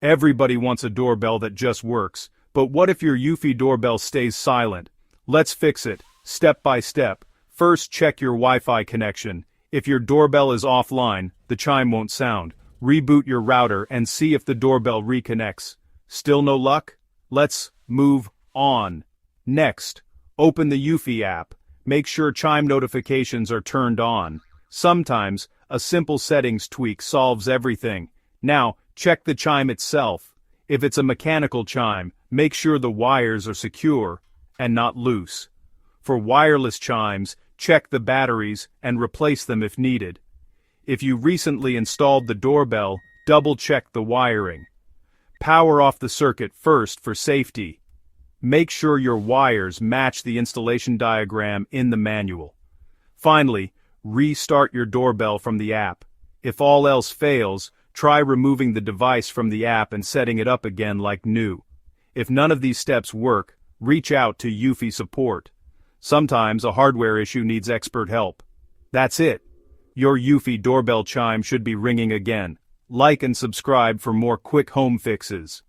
Everybody wants a doorbell that just works, but what if your Eufy doorbell stays silent? Let's fix it, step by step. First, check your Wi-Fi connection. If your doorbell is offline, the chime won't sound. Reboot your router and see if the doorbell reconnects. Still no luck? Let's move on. Next, open the Eufy app. Make sure chime notifications are turned on. Sometimes, a simple settings tweak solves everything. Now, check the chime itself. If it's a mechanical chime, make sure the wires are secure and not loose. For wireless chimes, check the batteries and replace them if needed. If you recently installed the doorbell, double-check the wiring. Power off the circuit first for safety. Make sure your wires match the installation diagram in the manual. Finally, restart your doorbell from the app. If all else fails, try removing the device from the app and setting it up again like new. If none of these steps work, reach out to Eufy support. Sometimes a hardware issue needs expert help. That's it. Your Eufy doorbell chime should be ringing again. Like and subscribe for more quick home fixes.